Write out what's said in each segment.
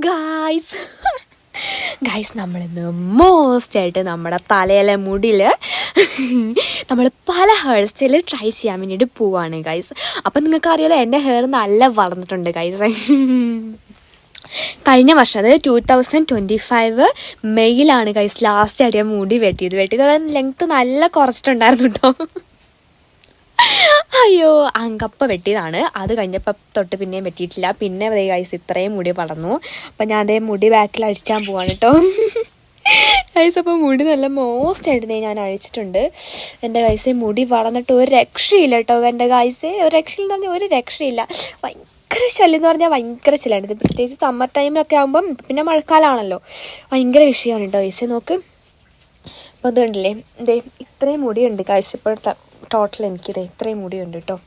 Guys നമ്മളിന്ന് മോസ്റ്റായിട്ട് നമ്മുടെ തലയിലെ മുടിയിൽ നമ്മൾ പല ഹെയർ സ്റ്റൈൽ ട്രൈ ചെയ്യാൻ വേണ്ടിയിട്ട് പോവാണ് ഗൈസ്. അപ്പം നിങ്ങൾക്ക് അറിയാലോ എൻ്റെ ഹെയർ നല്ല വളർന്നിട്ടുണ്ട് ഗൈസ്. കഴിഞ്ഞ വർഷം അതായത് 2025 മെയ്യിലാണ് ഗൈസ് ലാസ്റ്റ് ആയിട്ട് ഞാൻ മുടി വെട്ടിയത് ലെങ്ത്ത് നല്ല കുറച്ചിട്ടുണ്ടായിരുന്നു കേട്ടോ. അയ്യോ അങ്കപ്പ വെട്ടിയതാണ്. അത് കഴിഞ്ഞപ്പോൾ തൊട്ട് പിന്നെയും വെട്ടിയിട്ടില്ല. പിന്നെ ഗൈസ് ഇത്രയും മുടി വളർന്നു. അപ്പം ഞാൻ അതേ മുടി ബാക്കിൽ അഴിച്ചാൻ പോവാണ് കേട്ടോ ഗൈസ്. അപ്പോൾ മുടി നല്ല മോസ്റ്റായിട്ട് ഞാൻ അഴിച്ചിട്ടുണ്ട്. എൻ്റെ ഗൈസ് മുടി വളർന്നിട്ട് ഒരു രക്ഷയില്ല കേട്ടോ. എൻ്റെ ഗൈസ് ഒരു രക്ഷയില്ലെന്ന് പറഞ്ഞാൽ ഒരു രക്ഷയില്ല. ഭയങ്കര ശല്യം എന്ന് പറഞ്ഞാൽ ഭയങ്കര ശല്യമാണ്. ഇത് പ്രത്യേകിച്ച് സമ്മർ ടൈമിലൊക്കെ ആകുമ്പം പിന്നെ മഴക്കാലമാണല്ലോ ഭയങ്കര വിഷയമാണ് കേട്ടോ ഗൈസ്. നോക്ക് അപ്പോൾ ഇത് കണ്ടില്ലേ, ഇതേ ഇത്രയും മുടിയുണ്ട് ഗൈസ്. ഇപ്പോഴത്തെ ടോട്ടൽ എനിക്കിത് ഇത്രയും മുടിയുണ്ട് കേട്ടോ.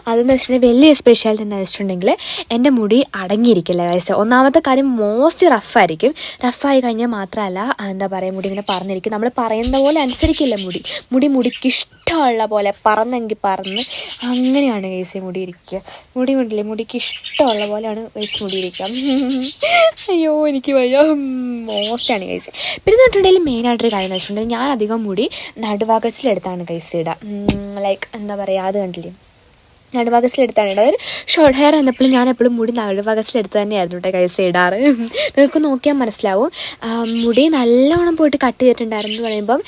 അതെന്ന് വെച്ചിട്ടുണ്ടെങ്കിൽ വലിയ സ്പെഷ്യാലിറ്റി എന്താ വെച്ചിട്ടുണ്ടെങ്കിൽ എൻ്റെ മുടി അടങ്ങിയിരിക്കില്ല ഗൈസ്. ഒന്നാമത്തെ കാര്യം മോസ്റ്റ് റഫായിരിക്കും. റഫായി കഴിഞ്ഞാൽ മാത്രമല്ല എന്താ പറയുക, മുടി ഇങ്ങനെ പറന്നിരിക്കും. നമ്മൾ പറയുന്ന പോലെ അനുസരിക്കില്ല മുടിക്ക് ഇഷ്ടമുള്ള പോലെ പറന്നെങ്കിൽ പറന്ന് അങ്ങനെയാണ് ഗൈസ് മുടി ഇരിക്കുക. മുടിക്ക് ഇഷ്ടമുള്ള പോലെയാണ് ഗൈസ് മുടി ഇരിക്കുക. അയ്യോ എനിക്ക് വയ്യ, മോസ്റ്റാണ് ഗൈസ്. പിന്നെ പറഞ്ഞിട്ടുണ്ടെങ്കിൽ മെയിനായിട്ടൊരു കാര്യം എന്ന് വെച്ചിട്ടുണ്ടെങ്കിൽ ഞാൻ അധികം മുടി നടുഭാഗത്തിലെടുത്താണ് ഗൈസ് ഇടുക. ലൈക്ക് എന്താ പറയുക, അത് കണ്ടില്ലേ, നടുഭാഗത്തിലെടുത്താണ് ഇടാറ്. ഷോർട്ട് ഹെയർ വന്നപ്പോഴും ഞാൻ എപ്പോഴും മുടി നടുഭാഗത്തിലെടുത്ത് തന്നെയായിരുന്നു കേട്ടോ ഗൈസ് ഇടാറ്. നിങ്ങൾക്ക് നോക്കിയാൽ മനസ്സിലാവും. മുടി നല്ലോണം പോയിട്ട് കട്ട് ചെയ്തിട്ടുണ്ടായിരുന്നു എന്ന് പറയുമ്പം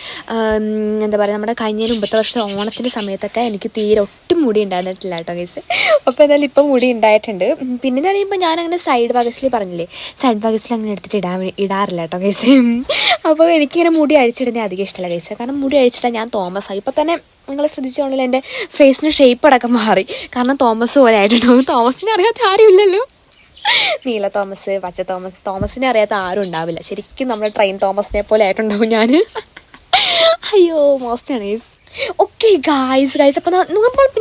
എന്താ പറയുക, നമ്മുടെ കഴിഞ്ഞ മുമ്പത്തെ വർഷം ഓണത്തിൻ്റെ സമയത്തൊക്കെ എനിക്ക് തീരെ ഒട്ടും മുടി ഉണ്ടായിരുന്നിട്ടില്ല കേട്ടോ ഗൈസ്. അപ്പോൾ എന്നാലും ഇപ്പം മുടി ഉണ്ടായിട്ടുണ്ട്. പിന്നെ എന്ന് പറയുമ്പോൾ ഞാനങ്ങനെ സൈഡ് ഭാഗത്തിൽ പറഞ്ഞില്ലേ, സൈഡ് ഭാഗത്തിൽ അങ്ങനെ എടുത്തിട്ട് ഇടാറില്ല കേട്ടോ ഗൈസ്. അപ്പോൾ എനിക്കിങ്ങനെ മുടി അഴിച്ചിടുന്നത് അധികം ഇഷ്ടമല്ല ഗൈസ്. കാരണം മുടി അഴിച്ചിട്ടാൽ ഞാൻ തോമസായി. ഇപ്പോൾ തന്നെ നിങ്ങൾ ശ്രദ്ധിച്ചോണ്ടല്ലോ എൻ്റെ ഫേസിന് ഷേപ്പ് അടക്കം മാറി. കാരണം തോമസ് പോലെ ആയിട്ടുണ്ടാവും. തോമസിനെ അറിയാത്ത ആരും ഇല്ലല്ലോ. നീല തോമസ്, പച്ച തോമസിനെ അറിയാത്ത ആരും ഉണ്ടാവില്ല. ശരിക്കും നമ്മൾ ട്രെയിൻ തോമസിനെ പോലെ ആയിട്ടുണ്ടാവും ഞാൻ. അയ്യോ മോസ്റ്റാണ് ഗൈസ്. ഓക്കെ ഗായ്സ് അപ്പോൾ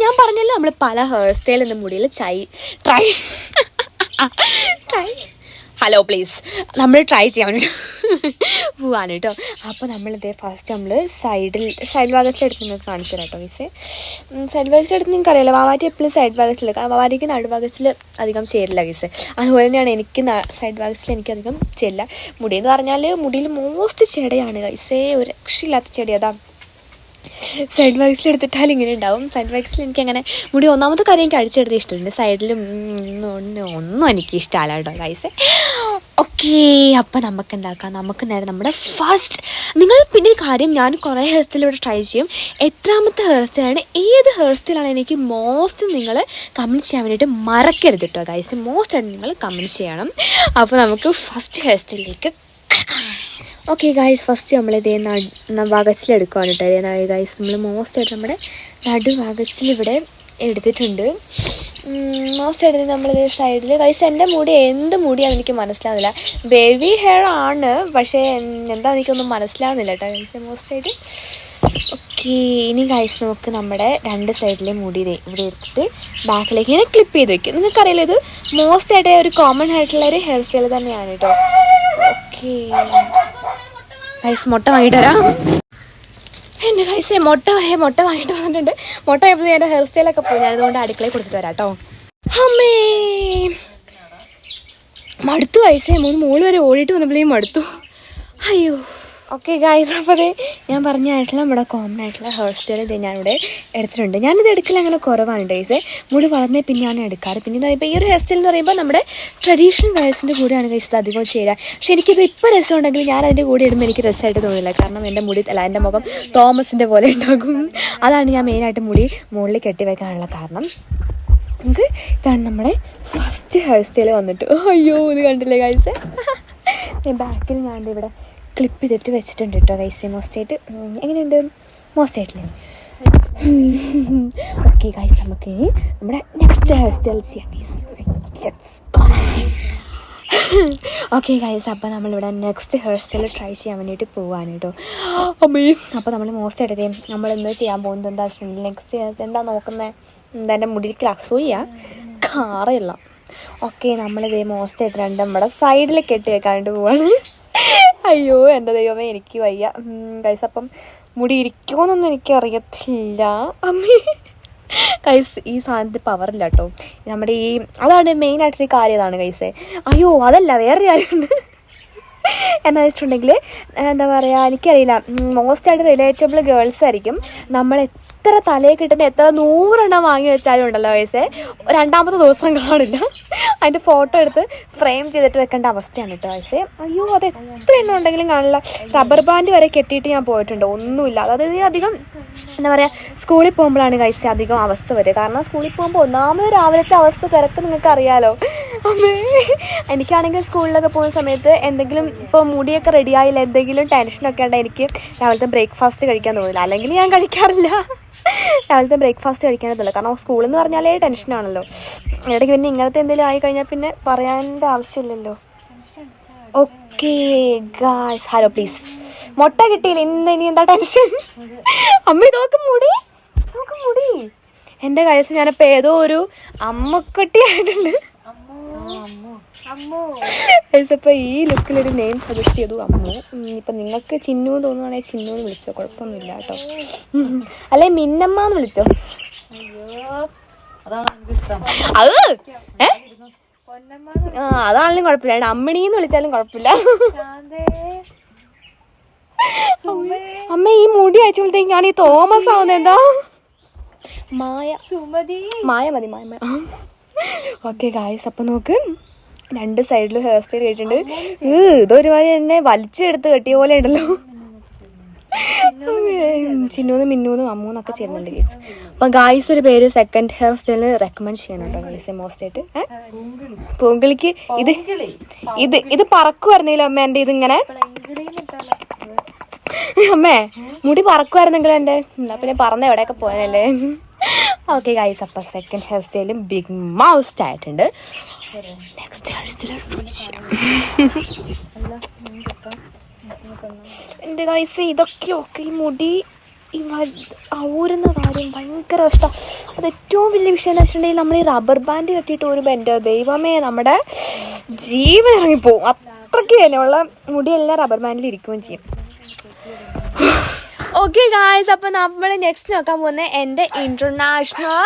ഞാൻ പറഞ്ഞല്ലോ നമ്മൾ പല ഹെയർ സ്റ്റൈൽ എന്ന മുടിയിൽ ട്രൈ ഹലോ പ്ലീസ് നമ്മൾ ട്രൈ ചെയ്യാൻ വേണ്ടി പോവാണ് കേട്ടോ. അപ്പോൾ നമ്മളിതേ ഫസ്റ്റ് നമ്മൾ സൈഡ് ഭാഗത്തിലെടുത്ത് നിങ്ങൾക്ക് കാണിച്ചു തരാം കേട്ടോ ഗൈസ്. സൈഡ് ഭാഗത്തിലെടുത്ത് നിങ്ങൾക്ക് അറിയാലോ, വാവാറ്റി എപ്പോഴും സൈഡ് ഭാഗത്തിലെടുക്കാം. വാവാറ്റിക്ക് നടുഭാഗത്തിൽ അധികം ചേരില്ല ഗൈസ്. അതുപോലെ തന്നെയാണ് എനിക്ക് സൈഡ് ഭാഗത്തിൽ എനിക്കധികം ചേരില്ല. മുടി എന്ന് പറഞ്ഞാൽ മുടിയിൽ മോസ്റ്റ് ചെടയാണ് ഗൈസേ, ഒരു രക്ഷയില്ലാത്ത ചെടി. അതാ സൈഡ് വാക്സിൽ എടുത്തിട്ടാൽ ഇങ്ങനെ ഉണ്ടാവും. സൈഡ് വാക്സിൽ എനിക്കങ്ങനെ മുടി ഒന്നാമത്തെ കാര്യം എനിക്ക് അടിച്ചെടുത്ത് ഇഷ്ടമുണ്ട്. സൈഡിലും ഒന്നും എനിക്ക് ഇഷ്ടമല്ല കേട്ടോ ഗൈസ്. ഓക്കെ അപ്പം നമുക്ക് എന്താക്കാം, നമുക്ക് നേരെ നമ്മുടെ ഫസ്റ്റ് നിങ്ങൾ പിന്നെ ഒരു കാര്യം, ഞാൻ കുറേ ഹെയർ സ്റ്റൈലിലൂടെ ട്രൈ ചെയ്യും. എത്രാമത്തെ ഹെയർ സ്റ്റൈലാണ്, ഏത് ഹെയർ സ്റ്റൈലാണ് എനിക്ക് മോസ്റ്റ് നിങ്ങൾ കമൻറ്റ് ചെയ്യാൻ വേണ്ടിയിട്ട് മറക്കരുത് കേട്ടോ ഗൈസ്. മോസ്റ്റായിട്ട് നിങ്ങൾ കമൻറ്റ് ചെയ്യണം. അപ്പോൾ നമുക്ക് ഫസ്റ്റ് ഹെയർ സ്റ്റൈലിലേക്ക് ഓക്കെ ഗൈസ്. ഫസ്റ്റ് നമ്മളിതേ ഭാഗത്തിലെടുക്കുകയാണ് കേട്ടോ. ഇതേ ഗൈസ് നമ്മൾ മോസ്റ്റായിട്ട് നമ്മുടെ നടുഭാഗത്തിൽ ഇവിടെ എടുത്തിട്ടുണ്ട്. മോസ്റ്റായിട്ട് നമ്മളിത് സൈഡിൽ ഗൈസ് എൻ്റെ മുടി എന്ത് മുടിയാണെന്ന് എനിക്ക് മനസ്സിലാവുന്നില്ല. ബേബി ഹെയർ ആണ്, പക്ഷേ എന്താ എനിക്കൊന്നും മനസ്സിലാവുന്നില്ല കേട്ടോ ഗൈസ് മോസ്റ്റായിട്ട്. ഓക്കെ ഇനി ഗൈസ് നമുക്ക് നമ്മുടെ രണ്ട് സൈഡിലെ മുടി ഇവിടെ എടുത്തിട്ട് ബാക്കിലേക്ക് ഇങ്ങനെ ക്ലിപ്പ് ചെയ്ത് വെക്കും. നിങ്ങൾക്കറിയില്ല, ഇത് മോസ്റ്റായിട്ട് ഒരു കോമൺ ആയിട്ടുള്ളൊരു ഹെയർ സ്റ്റൈൽ തന്നെയാണ് കേട്ടോ. ഓക്കെ ഗൈസ് മുട്ട വാങ്ങിയിട്ട് വരാം. എൻ്റെ ഗൈസ് മുട്ട വാങ്ങിയിട്ട് വന്നിട്ടുണ്ട്. മുട്ട ആയപ്പോൾ എൻ്റെ ഹെയർ സ്റ്റൈലൊക്കെ പോയി. ഞാനിതുകൊണ്ട് അടുക്കളയിൽ കൊടുത്തിട്ട് വരാം കേട്ടോ. അമ്മേ മടുത്തു ഗൈസേ, മോള് വരെ ഓടിയിട്ട് വന്നപ്പോഴേക്കും മടുത്തു. അയ്യോ ഓക്കെ ഗൈസ്. അപ്പോൾ അതെ ഞാൻ പറഞ്ഞായിട്ടുള്ള നമ്മുടെ കോമൺ ആയിട്ടുള്ള ഹെയർ സ്റ്റൈൽ ഇത് ഞാനിവിടെ എടുത്തിട്ടുണ്ട്. ഞാനിത് എടുക്കൽ അങ്ങനെ കുറവാണ് ഗൈസ്. മുടി വളർന്നേ പിന്നെയാണ് എടുക്കാറ്. പിന്നെ ഇപ്പോൾ ഈ ഒരു ഹെയർ സ്റ്റൈൽ എന്ന് പറയുമ്പോൾ നമ്മുടെ ട്രഡീഷണൽ വെയേഴ്സിൻ്റെ കൂടെയാണ് ഗൈസ് ഇത് അധികം ചേരുക. പക്ഷേ എനിക്കിത് ഇപ്പോൾ രസമുണ്ടെങ്കിൽ ഞാൻ അതിൻ്റെ കൂടെ ഇടുമ്പോൾ എനിക്ക് രസമായിട്ട് തോന്നില്ല. കാരണം എൻ്റെ എൻ്റെ മുഖം തോമസിൻ്റെ പോലെ ഉണ്ടാകും. അതാണ് ഞാൻ മെയിനായിട്ട് മുടി മുകളിൽ കെട്ടിവെക്കാനുള്ള കാരണം. നമുക്ക് ഇതാണ് നമ്മുടെ ഫസ്റ്റ് ഹെയർ സ്റ്റൈൽ വന്നിട്ട്. അയ്യോ ഇത് കണ്ടില്ലേ ഗൈസ്, ബാക്കിൽ ഞാൻ ഇവിടെ ക്ലിപ്പ് ചെയ്തിട്ട് വെച്ചിട്ടുണ്ട് കേട്ടോ ഗൈസ്. മോസ്റ്റായിട്ട് എങ്ങനെയുണ്ട്, മോസ്റ്റായിട്ടില്ലേ? ഓക്കെ ഗൈസ് നമുക്ക് നമ്മുടെ നെക്സ്റ്റ് ഹെയർ സ്റ്റൈൽ ചെയ്യാം ഗൈസ്. ഓക്കെ ഗൈസ് അപ്പോൾ നമ്മളിവിടെ നെക്സ്റ്റ് ഹെയർ സ്റ്റൈൽ ട്രൈ ചെയ്യാൻ വേണ്ടിയിട്ട് പോവാണ് കേട്ടോ. അമ്മേ അപ്പോൾ നമ്മൾ മോസ്റ്റായിട്ട് നമ്മൾ എന്താ ചെയ്യാൻ പോകുന്നത് എന്താ വെച്ചിട്ടുണ്ടെങ്കിൽ നെക്സ്റ്റ് ഹെയർ സ്റ്റൈൽ എന്താ നോക്കുന്നത്, എന്താ എൻ്റെ മുടിക്ക് അസൂയ കാറില്ല. ഓക്കെ നമ്മളിതേ മോസ്റ്റായിട്ട് രണ്ട് നമ്മുടെ സൈഡിൽ കെട്ടി വെക്കാനായിട്ട് പോവാണ്. അയ്യോ എൻ്റെ ദൈവമേ എനിക്ക് വയ്യ ഗൈസ്. അപ്പം മുടി ഇരിക്കുമോന്നൊന്നും എനിക്കറിയത്തില്ല. അമ്മേ കൈസ് ഈ സാധനത്തിൽ പവറില്ല കേട്ടോ. നമ്മുടെ ഈ അതാണ് മെയിനായിട്ടൊരു കാര്യം അതാണ് കൈസേ. അയ്യോ അതല്ല വേറെ കാര്യമുണ്ട്. എന്താ വെച്ചിട്ടുണ്ടെങ്കിൽ എന്താ പറയുക, എനിക്കറിയില്ല, മോസ്റ്റായിട്ട് റിലേറ്റബിൾ ഗേൾസ് ആയിരിക്കും. നമ്മൾ എത്ര തലയിൽ കിട്ടുന്ന എത്ര 100 എണ്ണം വാങ്ങി വെച്ചാലും ഉണ്ടല്ലോ വയസ്സേ, രണ്ടാമത്തെ ദിവസം കാണില്ല. അതിൻ്റെ ഫോട്ടോ എടുത്ത് ഫ്രെയിം ചെയ്തിട്ട് വെക്കേണ്ട അവസ്ഥയാണ് കേട്ടോ വയസ്സേ. അയ്യോ അത് എത്ര എണ്ണം ഉണ്ടെങ്കിലും കാണില്ല. റബ്ബർ ബാൻഡ് വരെ കെട്ടിയിട്ട് ഞാൻ പോയിട്ടുണ്ട്, ഒന്നുമില്ല. അതായത് അധികം എന്താ പറയുക, സ്കൂളിൽ പോകുമ്പോഴാണ് കഴിച്ച് അധികം അവസ്ഥ വരിക. കാരണം സ്കൂളിൽ പോകുമ്പോൾ ഒന്നാമത് രാവിലത്തെ അവസ്ഥ തിരക്ക് നിങ്ങൾക്ക് അറിയാലോ. എനിക്കാണെങ്കിൽ സ്കൂളിലൊക്കെ പോകുന്ന സമയത്ത് എന്തെങ്കിലും ഇപ്പോൾ മുടിയൊക്കെ റെഡിയായില്ല, എന്തെങ്കിലും ടെൻഷനൊക്കെ ഉണ്ടെങ്കിൽ എനിക്ക് രാവിലത്തെ ബ്രേക്ക്ഫാസ്റ്റ് കഴിക്കാൻ തോന്നില്ല. അല്ലെങ്കിൽ ഞാൻ കഴിക്കാറില്ല, രാവിലത്തെ ബ്രേക്ക്ഫാസ്റ്റ് കഴിക്കാനൊന്നുമില്ല. കാരണം സ്കൂളിൽ എന്ന് പറഞ്ഞാലേ ടെൻഷനാണല്ലോ. ഇടയ്ക്ക് പിന്നെ ഇങ്ങനത്തെ എന്തെങ്കിലും ആയി കഴിഞ്ഞാൽ പിന്നെ പറയാൻ്റെ ആവശ്യമില്ലല്ലോ. Okay guys, hello please. മുട്ട കിട്ടിയില്ല ഇനി എന്താ ടെൻഷൻ? അമ്മ ഇതൊക്കെ മുടി എൻ്റെ കൈസ് ഞാനിപ്പോൾ ഏതോ ഒരു അമ്മക്കുട്ടി ആയിട്ടുണ്ട്. അപ്പോൾ ഈ ലുക്കിലൊരു നെയിം സജസ്റ്റ് ചെയ്തു, അമ്മു. ഇപ്പം നിങ്ങൾക്ക് ചിന്നു തോന്നുവാണെങ്കിൽ ചിന്നു എന്ന് വിളിച്ചോ, കുഴപ്പമൊന്നുമില്ല കേട്ടോ. അല്ലെ മിന്നമ്മ എന്ന് വിളിച്ചോ. അത് അതാണെങ്കിലും കുഴപ്പമില്ല. അമ്മിണിന്ന് വിളിച്ചാലും കുഴപ്പമില്ല. അമ്മ ഈ മുടി അയച്ചപ്പോഴത്തേക്ക് ഞാൻ ഈ തോമസ് ആവുന്നത് എന്താ? മായ മതി. ഓക്കെ ഗായ്സ്, അപ്പം നോക്ക്, 2 സൈഡിലും ഹെയർ സ്റ്റൈൽ കേട്ടിട്ടുണ്ട്. ഇതൊരുമാതിരി എന്നെ വലിച്ചെടുത്ത് കെട്ടിയ പോലെ ഉണ്ടല്ലോ. ചിന്നൂന്ന് മിന്നൂന്നും അമ്മൂന്നൊക്കെ ചെയ്യുന്നുണ്ട് ഗൈസ്. അപ്പം ഗായ്സ് ഒരു പേര് സെക്കൻഡ് ഹെയർ സ്റ്റൈലിന് റെക്കമെൻഡ് ചെയ്യണം കേട്ടോ ഗൈസ്. മോസ്റ്റായിട്ട് പൂങ്കിളിക്ക് ഇത് പറക്കുമായിരുന്നെങ്കിലും അമ്മ എൻ്റെ ഇതിങ്ങനെ അമ്മേ മുടി പറക്കുമായിരുന്നെങ്കിലും എൻ്റെ പിന്നെ പറന്ന എവിടെയൊക്കെ പോയാലല്ലേ. ഓക്കെ ഗൈസ്, അപ്പം സെക്കൻഡ് ഹെയർ സ്റ്റൈലും ബിഗ് മൗസ്റ്റ് ആയിട്ടുണ്ട്. നെക്സ്റ്റ് ഹെയർ സ്റ്റൈൽ എൻ്റെ ഗൈസ് ഇതൊക്കെ ഈ മുടി ഈ ഊരുന്ന കാര്യം ഭയങ്കര ഇഷ്ടം. അത് ഏറ്റവും വലിയ വിഷയം എന്ന് വെച്ചിട്ടുണ്ടെങ്കിൽ നമ്മൾ ഈ റബ്ബർ ബാൻഡ് കെട്ടിയിട്ട് ഒരു എൻ്റെ ദൈവമേ നമ്മുടെ ജീവൻ ഇറങ്ങിപ്പോവും. അത്രയ്ക്ക് തന്നെ ഉള്ള മുടിയെല്ലാം റബ്ബർ ബാൻഡിൽ ഇരിക്കുകയും ചെയ്യും. ഓക്കെ ഗായ്സ്, അപ്പം നമ്മൾ നെക്സ്റ്റ് നോക്കാൻ പോകുന്നത് എൻ്റെ ഇൻ്റർനാഷണൽ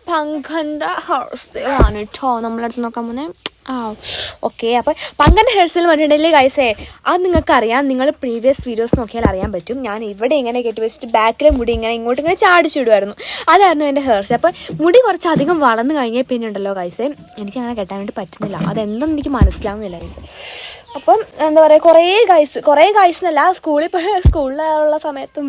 പങ്കണ്ട ഹെയർ സ്റ്റൈലാണ് കേട്ടോ. നമ്മളടുത്ത് നോക്കാൻ പോകുന്നത് ഓക്കെ. അപ്പോൾ പങ്കൻ്റെ ഹെയർ സ്റ്റൈൽ പറഞ്ഞിട്ടുണ്ടെങ്കിൽ ഗൈസേ അത് നിങ്ങൾക്കറിയാം, നിങ്ങൾ പ്രീവിയസ് വീഡിയോസ് നോക്കിയാൽ അറിയാൻ പറ്റും. ഞാൻ ഇവിടെ ഇങ്ങനെ കെട്ടി വെച്ചിട്ട് ബാക്കിലെ മുടി ഇങ്ങനെ ഇങ്ങനെ ചാടിച്ചിടുമായിരുന്നു. അതായിരുന്നു എൻ്റെ ഹെയർ സ്റ്റൈൽ. അപ്പോൾ മുടി കുറച്ചധികം വളർന്നു കഴിഞ്ഞാൽ പിന്നെ ഉണ്ടല്ലോ ഗൈസേ എനിക്കങ്ങനെ കെട്ടാൻ വേണ്ടി പറ്റുന്നില്ല. അതെന്തെന്ന് എനിക്ക് മനസ്സിലാവുന്നില്ല ഗൈസ്. അപ്പം എന്താ പറയുക, കുറേ ഗൈസ് എന്നല്ല, സ്കൂളിലുള്ള സമയത്തും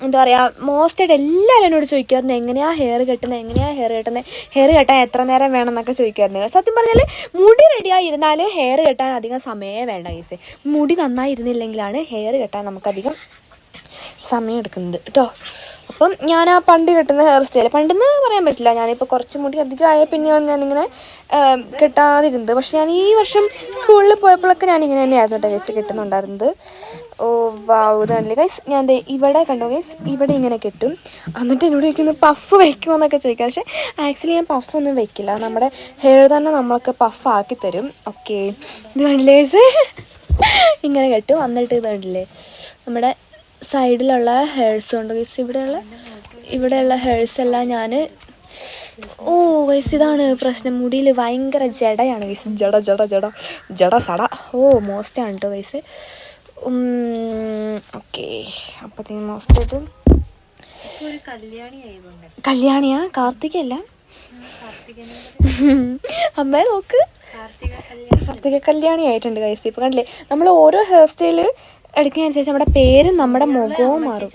എന്താ പറയുക മോസ്റ്റായിട്ട് എല്ലാവരും എന്നോട് ചോദിക്കുമായിരുന്നു എങ്ങനെയാണ് ഹെയർ കെട്ടുന്നത്, ഹെയർ കെട്ടാൻ എത്ര നേരം വേണം എന്നൊക്കെ ചോദിക്കുമായിരുന്നു. സത്യം പറഞ്ഞാൽ മുടി റെഡിയായിരുന്നാൽ ഹെയർ കെട്ടാൻ അധികം സമയമേ വേണ്ട ഗൈസ്. മുടി നന്നായിരുന്നില്ലെങ്കിലാണ് ഹെയർ കെട്ടാൻ നമുക്കധികം സമയം എടുക്കുന്നത് കേട്ടോ. അപ്പം ഞാൻ ആ പണ്ട് കെട്ടുന്ന ഹെയർ സ്റ്റൈൽ പണ്ടെന്ന് പറയാൻ പറ്റില്ല, ഞാനിപ്പോൾ കുറച്ച് മുടി അധികമായ പിന്നെയാണ് ഞാനിങ്ങനെ കെട്ടാതിരുന്നത്. പക്ഷെ ഞാൻ ഈ വർഷം സ്കൂളിൽ പോയപ്പോഴൊക്കെ ഞാനിങ്ങനെ തന്നെയായിരുന്നു കേട്ടോ ഗൈസ് കെട്ടുന്നുണ്ടായിരുന്നത്. ഓ വാവ്, ഇതാണല്ലേ ഗൈസ്. ഞാൻ ഇവിടെ കണ്ടോ ഗൈസ്, ഇവിടെ ഇങ്ങനെ കെട്ടും. എന്നിട്ട് എന്നോട് ചോദിക്കുന്നത് പഫ് വയ്ക്കുമോ എന്നൊക്കെ ചോദിക്കാം. പക്ഷേ ആക്ച്വലി ഞാൻ പഫൊന്നും വയ്ക്കില്ല, നമ്മുടെ ഹെയർ തന്നെ നമ്മൾക്ക് പഫ് ആക്കി തരും. ഓക്കെ, ഇത് കണ്ടില്ലേ ഗൈസ്, ഇങ്ങനെ കെട്ടും. എന്നിട്ട് ഇത് കണ്ടില്ലേ നമ്മുടെ സൈഡിലുള്ള ഹെയർസ് ഉണ്ട് ഗൈസ്, ഇവിടെയുള്ള ഹെയർസ് എല്ലാം ഞാൻ ഗൈസ് ഇതാണ് പ്രശ്നം, മുടിയിൽ ഭയങ്കര ജടയാണ് ഗൈസ്. ജട സട മോസ്റ്റാണ് കേട്ടോ ഗൈസ്. ഓക്കെ, അപ്പത്തേക്കും മോസ്റ്റായിട്ട് കല്യാണിയാ, കാർത്തികയല്ല, അമ്മ നോക്ക്, കാർത്തിക കല്യാണി ആയിട്ടുണ്ട് ഗൈസ്. ഇപ്പം കണ്ടില്ലേ, നമ്മൾ ഓരോ ഹെയർ സ്റ്റൈല് എടുക്കുന്നതിനനുസരിച്ച് നമ്മുടെ പേരും നമ്മുടെ മുഖവും മാറും.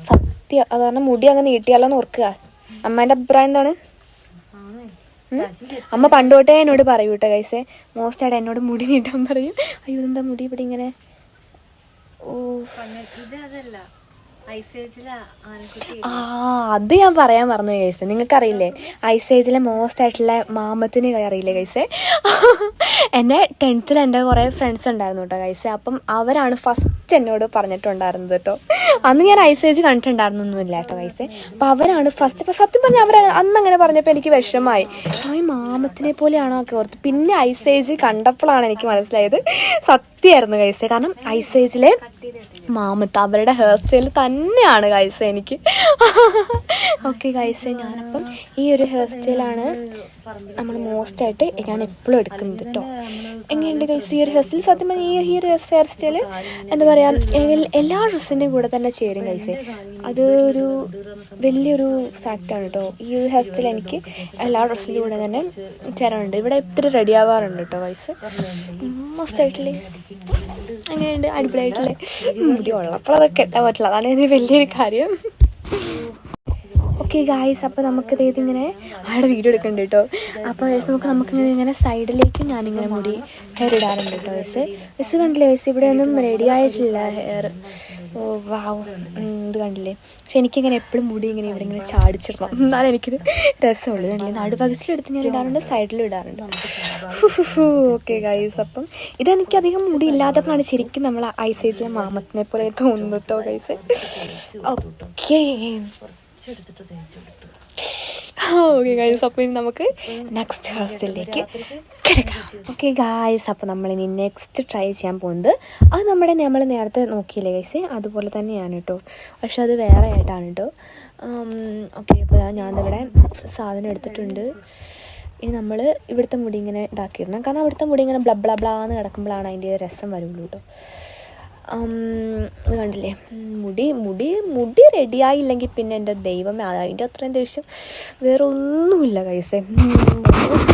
സത്യം, അത് കാരണം മുടി അങ്ങ് നീട്ടിയാലോന്ന് ഓർക്കുക. അമ്മേൻ്റെ അഭിപ്രായം എന്താണ്? അമ്മ പണ്ട് തൊട്ടേ എന്നോട് പറയൂ കേട്ടോ ഗൈസേ, മോസ്റ്റായിട്ട് എന്നോട് മുടി നീട്ടാൻ പറയും. അയ്യോ എന്താ മുടി ഇവിടെ ഇങ്ങനെ. അത് ഞാൻ പറയാൻ മറന്നു ഗൈസ്. നിങ്ങൾക്കറിയില്ലേ ഐസേജിലെ മോസ്റ്റ് ആയിട്ടുള്ള മാമത്തിന് അറിയില്ലേ ഗൈസേ? എന്നെ 10th എൻ്റെ കുറേ ഫ്രണ്ട്സ് ഉണ്ടായിരുന്നു കേട്ടോ ഗൈസേ. അപ്പം അവരാണ് ഫസ്റ്റ് എന്നോട് പറഞ്ഞിട്ടുണ്ടായിരുന്നത് കേട്ടോ. അന്ന് ഞാൻ ഐസേജ് കണ്ടിട്ടുണ്ടായിരുന്നൊന്നുമില്ല കേട്ടോ ഗൈസേ. അപ്പം അവരാണ് ഫസ്റ്റ്. സത്യം പറഞ്ഞാൽ അവർ അന്ന് അങ്ങനെ പറഞ്ഞപ്പോൾ എനിക്ക് വിഷമമായി. ഈ മാമത്തിനെ പോലെയാണോ ഒക്കെ ഓർത്ത്. പിന്നെ ഐസേജ് കണ്ടപ്പോഴാണ് എനിക്ക് മനസ്സിലായത് ആയിരുന്നു ഗൈസ്. കാരണം ഐസേജിലെ മാമത്ത് അവരുടെ ഹെയർ സ്റ്റൈൽ തന്നെയാണ് ഗൈസ് എനിക്ക്. ഓക്കെ ഗൈസ്, ഞാനപ്പം ഈ ഒരു ഹെയർ സ്റ്റൈലാണ് നമ്മൾ മോസ്റ്റായിട്ട് ഞാൻ എപ്പോഴും എടുക്കുന്നത് കേട്ടോ. എങ്ങനെയുണ്ട് ഗൈസ് ഈ ഒരു ഹെയർ സ്റ്റൈൽ? സത്യം പറഞ്ഞാൽ ഈ ഒരു ഹെയർ സ്റ്റൈൽ എന്താ പറയുക, എല്ലാ ഡ്രസ്സിൻ്റെയും കൂടെ തന്നെ ചേരും ഗൈസ്. അതൊരു വലിയൊരു ഫാക്റ്റാണ് കേട്ടോ. ഈ ഒരു ഹെയർ സ്റ്റൈൽ എനിക്ക് എല്ലാ ഡ്രസ്സിൻ്റെ കൂടെ തന്നെ ചേരാറുണ്ട്. ഇവിടെ ഇത്തിരി റെഡി ആവാറുണ്ട് കേട്ടോ ഗൈസ്. മോസ്റ്റായിട്ടില്ലേ അങ്ങനെയുണ്ട്, അടിപൊളിയായിട്ടില്ലേ. മുടി ഉള്ളപ്പോൾ അതൊക്കെ കെട്ടാൻ പറ്റില്ല, അതാണ് എൻ്റെ വലിയൊരു കാര്യം. ഓക്കെ ഗായ്സ്, അപ്പോൾ നമുക്കിത് ഇതിങ്ങനെ അവിടെ വീഡിയോ എടുക്കുന്നുണ്ട് കേട്ടോ. അപ്പോൾ നമുക്കിങ്ങനെ ഇങ്ങനെ സൈഡിലേക്ക് ഞാനിങ്ങനെ മുടി ഹെയർ ഇടാറുണ്ട് കേട്ടോ വയസ്സ് കണ്ടില്ലേ വയസ്സ് ഇവിടെ ഒന്നും റെഡി ആയിട്ടില്ല ഹെയർ. ഓ വാവ്, ഇത് കണ്ടില്ലേ. പക്ഷെ എനിക്കിങ്ങനെ എപ്പോഴും മുടി ഇങ്ങനെ ഇവിടെ ഇങ്ങനെ ചാടിച്ചിടണം, എന്നാലും എനിക്കൊരു രസമുള്ളൂ. കണ്ടില്ലേ, നടുഭാഗത്തിലെടുത്ത് ഞാൻ ഇടാറുണ്ട്, സൈഡിലും ഇടാറുണ്ട്. ഓക്കെ ഗൈസ്, അപ്പം ഇതെനിക്കധികം മുടി ഇല്ലാത്തപ്പോഴാണ് ശരിക്കും നമ്മൾ ഐസൈസിലെ മാമത്തിനെ പോലെ തോന്നുന്നു കേട്ടോ ഗൈസ്. ഓക്കെ ഓക്കെ ഗായ്സ്, അപ്പോൾ ഇനി നമുക്ക് നെക്സ്റ്റ് ഹെയർ സ്റ്റൈലിലേക്ക് കിടക്കാം. ഓക്കെ ഗായ്സ്, അപ്പോൾ നമ്മളിനി നെക്സ്റ്റ് ട്രൈ ചെയ്യാൻ പോകുന്നത് അത് നമ്മൾ നേരത്തെ നോക്കിയില്ലേ ഗൈസ്, അതുപോലെ തന്നെയാണ് കേട്ടോ. പക്ഷെ അത് വേറെ ആയിട്ടാണ് കേട്ടോ. ഓക്കെ, അപ്പോൾ ഞാനിവിടെ സാധനം എടുത്തിട്ടുണ്ട്. ഇനി നമ്മൾ ഇവിടുത്തെ മുടി ഇങ്ങനെ ഇതാക്കിയിടണം. കാരണം അവിടുത്തെ മുടി ഇങ്ങനെ ബ്ലബ്ലാന്ന് കിടക്കുമ്പോഴാണ് അതിൻ്റെ രസം വരുള്ളൂ കേട്ടോ. ഇത് കണ്ടില്ലേ, മുടി റെഡിയായില്ലെങ്കിൽ പിന്നെ എൻ്റെ ദൈവമേ, അതിൻ്റെ അത്രയും ദേഷ്യം വേറെ ഒന്നുമില്ല കൈസേ.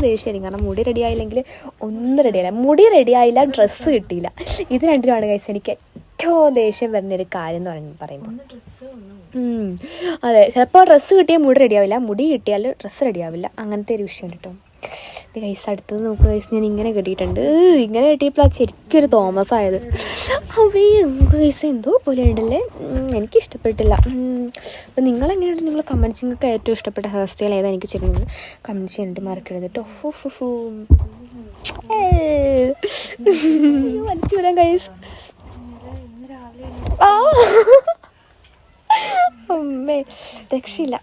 ദേഷ്യമായിരിക്കും, കാരണം മുടി റെഡിയായില്ലെങ്കിൽ ഒന്നും റെഡിയായില്ല. മുടി റെഡിയായില്ല, ഡ്രസ്സ് കിട്ടിയില്ല. ഇത് രണ്ടിലുമാണ് കൈസ എനിക്ക് ഏറ്റവും ദേഷ്യം വരുന്നൊരു കാര്യം എന്ന് പറയുമ്പോൾ. അതെ, ചിലപ്പോൾ ഡ്രസ്സ് കിട്ടിയാൽ മുടി റെഡിയാവില്ല, മുടി കിട്ടിയാൽ ഡ്രസ്സ് റെഡിയാവില്ല, അങ്ങനത്തെ ഒരു വിഷയം കേട്ടോ. ഇത് കൈസ് അടുത്തത് നോക്കുക കൈസ്, ഞാൻ ഇങ്ങനെ കെട്ടിയിട്ടുണ്ട്. ഇങ്ങനെ കെട്ടിയപ്പോൾ ശരിക്കും ഒരു തോമസ് ആയത്. അവേ നമുക്ക് കൈസ് എന്തോ പോലെ ഉണ്ടല്ലേ, എനിക്കിഷ്ടപ്പെട്ടില്ല. അപ്പം നിങ്ങളെങ്ങനെയുണ്ട്, നിങ്ങൾ കമൻറ്റ് നിങ്ങൾക്ക് ഏറ്റവും ഇഷ്ടപ്പെട്ട ഹെയർ സ്റ്റൈൽ ഏതാ എനിക്ക് ചെയ്യുന്നത് കമൻറ്റ് ചെയ്യാനായിട്ട് മറക്കരുത് കേട്ടോ. വലിച്ചു വരാം കൈസ്. അമ്മേ രക്ഷയില്ല.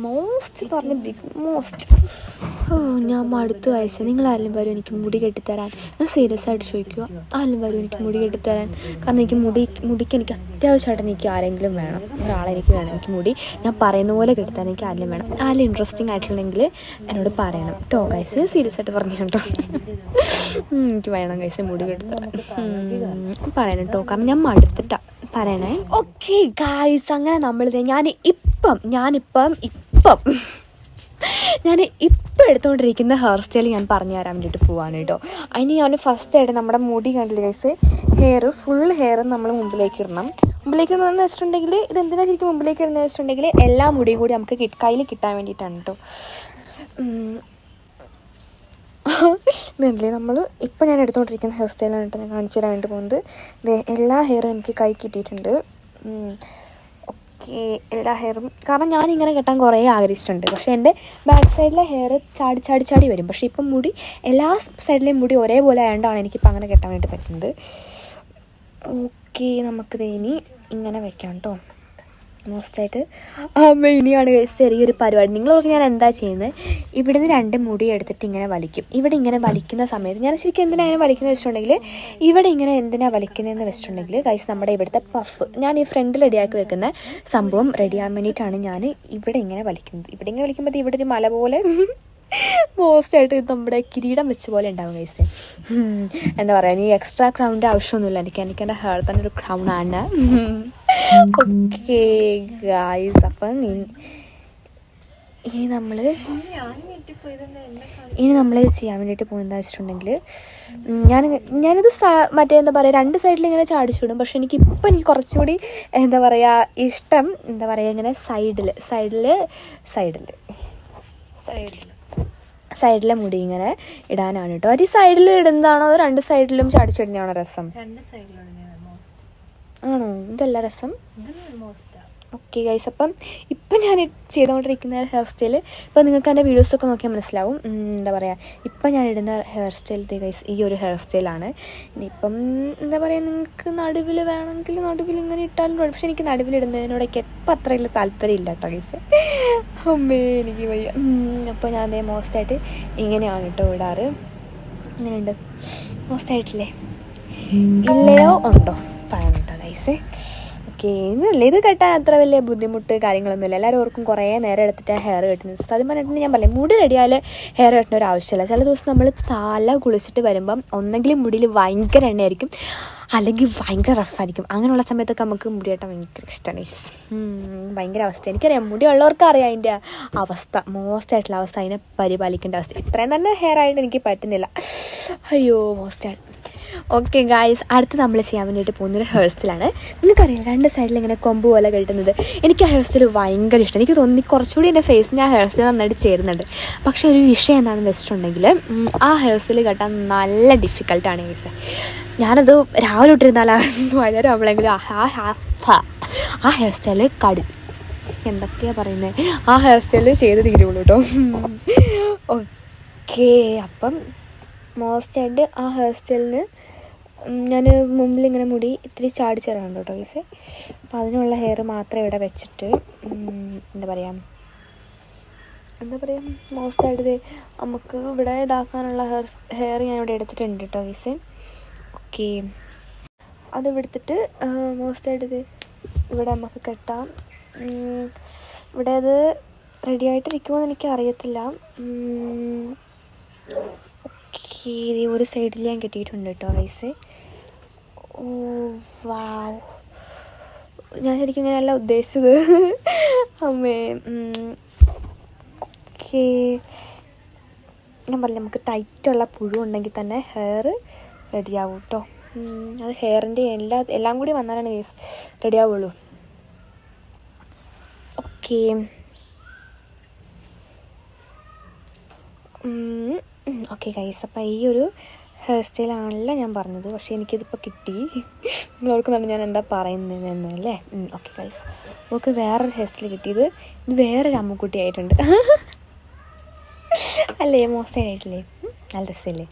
മോസ്റ്റ് എന്ന് പറഞ്ഞ ബിഗ് മോസ്റ്റ്. ഞാൻ മടുത്ത് വയസ്സ്. നിങ്ങളാരെങ്കിലും വരും എനിക്ക് മുടി കെട്ടിത്തരാൻ? ഞാൻ സീരിയസ് ആയിട്ട് ചോദിക്കുക, ആരെങ്കിലും വരും എനിക്ക് മുടി കെട്ടിത്തരാൻ? കാരണം എനിക്ക് മുടിക്ക് എനിക്ക് അത്യാവശ്യമായിട്ട് എനിക്ക് ആരെങ്കിലും വേണം, ഒരാളെനിക്ക് വേണം. എനിക്ക് മുടി ഞാൻ പറയുന്ന പോലെ കെട്ടിത്തരാൻ എനിക്ക് ആരെങ്കിലും വേണം. ആരെങ്കിലും ഇൻട്രസ്റ്റിംഗ് ആയിട്ടുണ്ടെങ്കിൽ എന്നോട് പറയണം കേട്ടോ ഗൈസ്. സീരിയസ് ആയിട്ട് പറഞ്ഞു കേട്ടോ, എനിക്ക് വേണം ഗൈസ് മുടി കെട്ടിത്തരാൻ പറയണം കേട്ടോ. കാരണം ഞാൻ മടുത്തിട്ടാണ് പറയണേ. ഓക്കെ ഗൈസ്, അങ്ങനെ ഞാനിപ്പം എടുത്തുകൊണ്ടിരിക്കുന്ന ഹെയർ സ്റ്റൈൽ ഞാൻ പറഞ്ഞു തരാൻ വേണ്ടിയിട്ട് പോവാണ് കേട്ടോ. അതിന് ഞാൻ ഫസ്റ്റായിട്ട് നമ്മുടെ മുടി കണ്ടില്ല ഗൈസ്, ഫുൾ ഹെയർ നമ്മൾ മുമ്പിലേക്ക് ഇടണമെന്ന് വെച്ചിട്ടുണ്ടെങ്കിൽ, ഇതെന്തിനാ ശരിക്കും മുമ്പിലേക്ക് ഇടുന്നത് വെച്ചിട്ടുണ്ടെങ്കിൽ എല്ലാ മുടിയും കൂടി നമുക്ക് കയ്യിൽ കിട്ടാൻ വേണ്ടിയിട്ടാണ് കേട്ടോ. ഇതല്ലേ നമ്മൾ ഇപ്പം ഞാൻ എടുത്തുകൊണ്ടിരിക്കുന്ന ഹെയർ സ്റ്റൈലാണ് കേട്ടോ ഞാൻ കാണിച്ചു തരാൻ വേണ്ടി പോകുന്നത്. എല്ലാ ഹെയറും എനിക്ക് കൈ കിട്ടിയിട്ടുണ്ട്. ഓക്കെ, എല്ലാ ഹെയറും, കാരണം ഞാനിങ്ങനെ കെട്ടാൻ കുറേ ആഗ്രഹിച്ചിട്ടുണ്ട്. പക്ഷേ എൻ്റെ ബാക്ക് സൈഡിലെ ഹെയർ ചാടി വരും. പക്ഷേ ഇപ്പം മുടി എല്ലാ സൈഡിലെയും മുടി ഒരേപോലെ ആയതുകൊണ്ടാണ് എനിക്കിപ്പോൾ അങ്ങനെ കെട്ടാൻ വേണ്ടി പറ്റുന്നത്. ഓക്കെ, നമുക്കിത് ഇനി ഇങ്ങനെ വെക്കാം കേട്ടോ. മോസ്റ്റായിട്ട് ഇനിയാണ് ചെറിയൊരു പരിപാടി. നിങ്ങളൊക്കെ ഞാൻ എന്താ ചെയ്യുന്നത്, ഇവിടുന്ന് 2 മുടി എടുത്തിട്ട് ഇങ്ങനെ വലിക്കും. ഇവിടെ ഇങ്ങനെ വലിക്കുന്ന സമയത്ത് ഞാൻ ശരിക്കും എന്തിനാണ് ഇങ്ങനെ വലിക്കുന്നത് വെച്ചിട്ടുണ്ടെങ്കിൽ, ഇവിടെ ഇങ്ങനെ എന്തിനാണ് വലിക്കുന്നതെന്ന് വെച്ചിട്ടുണ്ടെങ്കിൽ ഗൈസ്, നമ്മുടെ ഇവിടുത്തെ പഫ്, ഞാൻ ഈ ഫ്രണ്ടിൽ റെഡിയാക്കി വെക്കുന്ന സംഭവം റെഡിയാകാൻ വേണ്ടിയിട്ടാണ് ഞാൻ ഇവിടെ ഇങ്ങനെ വലിക്കുന്നത്. ഇവിടെ ഇങ്ങനെ വലിക്കുമ്പോൾ ഇവിടെ ഒരു മല പോലെ മോസ്റ്റായിട്ട് നമ്മുടെ കിരീടം വെച്ച പോലെ ഉണ്ടാവും ഗൈസ്. എന്താ പറയുക, ഈ എക്സ്ട്രാ ക്രൗണിൻ്റെ ആവശ്യമൊന്നുമില്ല എനിക്ക് എൻ്റെ ഹെയർ തന്നെ ഒരു ക്രൗണാണ്. ഓക്കെ ഗൈസ്, അപ്പം ഇനി നമ്മൾ ചെയ്യാൻ വേണ്ടിയിട്ട് പോകുന്നത് വെച്ചിട്ടുണ്ടെങ്കിൽ, ഞാനിത് മറ്റേ എന്താ പറയുക 2 സൈഡിൽ ഇങ്ങനെ ചാടിച്ചിടും. പക്ഷെ എനിക്ക് കുറച്ചുകൂടി എന്താ പറയുക ഇഷ്ടം, എന്താ പറയുക, ഇങ്ങനെ സൈഡിലെ മുടി ഇങ്ങനെ ഇടാനാണ് കേട്ടോ. ഒരു സൈഡിൽ ഇടുന്നതാണോ അതോ 2 സൈഡിലും ചാടിച്ചിടുന്നതാണോ രസം? ആണോ, ഇതല്ല രസം. ഓക്കെ ഗൈസ്, അപ്പം ഇപ്പം ഞാൻ ചെയ്തുകൊണ്ടിരിക്കുന്ന ഹെയർ സ്റ്റൈൽ ഇപ്പം നിങ്ങൾക്ക് എൻ്റെ വീഡിയോസൊക്കെ നോക്കിയാൽ മനസ്സിലാവും. എന്താ പറയുക, ഇപ്പം ഞാൻ ഇടുന്ന ഹെയർ സ്റ്റൈൽ ഗൈസ് ഈ ഒരു ഹെയർ സ്റ്റൈലാണ്. ഇനിയിപ്പം എന്താ പറയുക, നിങ്ങൾക്ക് നടുവിൽ വേണമെങ്കിൽ നടുവിൽ ഇങ്ങനെ ഇട്ടാലും കുഴപ്പം. പക്ഷേ എനിക്ക് നടുവിലിടുന്നതിനോടൊക്കെ എപ്പം അത്ര വലിയ താല്പര്യമില്ല കേട്ടോ ഗൈസ്. അമ്മേ എനിക്ക് വയ്യ. അപ്പോൾ ഞാൻ അതേ മോസ്റ്റായിട്ട് ഇങ്ങനെയാണ് കേട്ടോ ഇടാറ്. ഇങ്ങനെയുണ്ട് മോസ്റ്റായിട്ടില്ലേ. ഇല്ലയോ ഉണ്ടോ പറയുന്നുണ്ടോ ഗൈസേ? ഓക്കെ, ഇത് കെട്ടാൻ അത്ര വലിയ ബുദ്ധിമുട്ട് കാര്യങ്ങളൊന്നുമില്ല. എല്ലാവരും ഓർക്കും കുറേ നേരം എടുത്തിട്ട് ഹെയർ കെട്ടുന്നത്. സത്യം പറഞ്ഞിട്ട് ഞാൻ പറയാം, മുടി റെഡിയാൽ ഹെയർ കെട്ടുന്ന ഒരു ആവശ്യമില്ല. ചില ദിവസം നമ്മൾ തല കുളിച്ചിട്ട് വരുമ്പം ഒന്നെങ്കിലും മുടിയിൽ ഭയങ്കര എണ്ണയായിരിക്കും, അല്ലെങ്കിൽ ഭയങ്കര റഫായിരിക്കും. അങ്ങനെയുള്ള സമയത്തൊക്കെ നമുക്ക് മുടി കെട്ടാൻ ഭയങ്കര ഇഷ്ടമാണ്. ഭയങ്കര അവസ്ഥ എനിക്കറിയാം, മുടി ഉള്ളവർക്ക് അറിയാം അതിൻ്റെ അവസ്ഥ, മോസ്റ്റ് ആയിട്ടുള്ള അവസ്ഥ, അതിനെ പരിപാലിക്കേണ്ട അവസ്ഥ. ഇത്രയും തന്നെ ഹെയർ ആയിട്ട് എനിക്ക് പറ്റുന്നില്ല. അയ്യോ മോസ്റ്റാണ്. ഓക്കെ ഗായ്സ്, അടുത്ത് നമ്മൾ ചെയ്യാൻ വേണ്ടിയിട്ട് പോകുന്നൊരു ഹെയർ സ്റ്റൈലാണ്. നിങ്ങൾക്കറിയാം 2 സൈഡിൽ ഇങ്ങനെ കൊമ്പ് പോലെ കെട്ടുന്നത്. എനിക്ക് ആ ഹെയർ സ്റ്റൈൽ ഭയങ്കര ഇഷ്ടം. എനിക്ക് തോന്നി കുറച്ചുകൂടി എൻ്റെ ഫേസിന് ആ ഹെയർ സ്റ്റൈൽ നന്നായിട്ട് ചേരുന്നുണ്ട്. പക്ഷേ ഒരു വിഷയം എന്താണെന്ന് വെച്ചിട്ടുണ്ടെങ്കിൽ ആ ഹെയർ സ്റ്റൈൽ കെട്ടാൻ നല്ല ഡിഫിക്കൽട്ടാണ് ഗൈസ്. ഞാനത് രാവിലെ ഇട്ടിരുന്നാലും വൈകുന്നേരം ആകുമ്പോഴെങ്കിലും ആ ഹെയർ സ്റ്റൈൽ എന്തൊക്കെയാണ് പറയുന്നത്, ആ ഹെയർ സ്റ്റൈൽ ചെയ്ത് തീരുള്ളൂ കേട്ടോ. ഓക്കെ, അപ്പം മോസ്റ്റായിട്ട് ആ ഹെയർ സ്റ്റൈലിന് ഞാൻ മുമ്പിലിങ്ങനെ മുടി ഇത്തിരി ചാടിച്ചേറാണ് കേട്ടോ ഗൈസ്. അപ്പം അതിനുള്ള ഹെയർ മാത്രം ഇവിടെ വെച്ചിട്ട് എന്താ പറയുക മോസ്റ്റായിട്ട് നമുക്ക് ഇവിടെ ഇതാക്കാനുള്ള ഹെയർ ഞാനിവിടെ എടുത്തിട്ടുണ്ട് കേട്ടോ ഗൈസ്. ഓക്കെ, അത് എടുത്തിട്ട് മോസ്റ്റായിട്ട് ഇവിടെ നമുക്ക് കെട്ടാം. ഇവിടെ അത് റെഡി ആയിട്ടിരിക്കുമോ എനിക്ക് അറിയത്തില്ല. ഓക്കെ, ഒരു സൈഡിൽ ഞാൻ കെട്ടിയിട്ടുണ്ട് കേട്ടോ ഗൈസ്. ഓ വാവ്, ഞാൻ ശരിക്കും ഇങ്ങനെയല്ല ഉദ്ദേശിച്ചത് അമ്മേ. ഓക്കെ, ഞാൻ പറഞ്ഞില്ല, നമുക്ക് ടൈറ്റുള്ള പുഴു ഉണ്ടെങ്കിൽ തന്നെ ഹെയർ റെഡിയാവും കേട്ടോ. അത് ഹെയറിൻ്റെ എല്ലാം കൂടി വന്നാലാണ് ഗൈസ് റെഡിയാവുള്ളൂ. ഓക്കെ, ഓക്കെ ഗൈസ്, അപ്പോൾ ഈ ഒരു ഹെയർ സ്റ്റൈലാണല്ലോ ഞാൻ പറഞ്ഞത്. പക്ഷേ എനിക്കിതിപ്പോൾ കിട്ടി. നിങ്ങൾ ഓർക്കുന്നുണ്ട് ഞാൻ എന്താ പറയുന്നതെന്നല്ലേ? ഓക്കെ ഗൈസ്, നമുക്ക് വേറൊരു ഹെയർ സ്റ്റൈൽ കിട്ടിയത്. ഇത് വേറൊരു അമ്മുക്കുട്ടി ആയിട്ടുണ്ട് അല്ലേ? മോസ്റ്റ് ആയിട്ടില്ലേ? നല്ല രസമല്ലേ?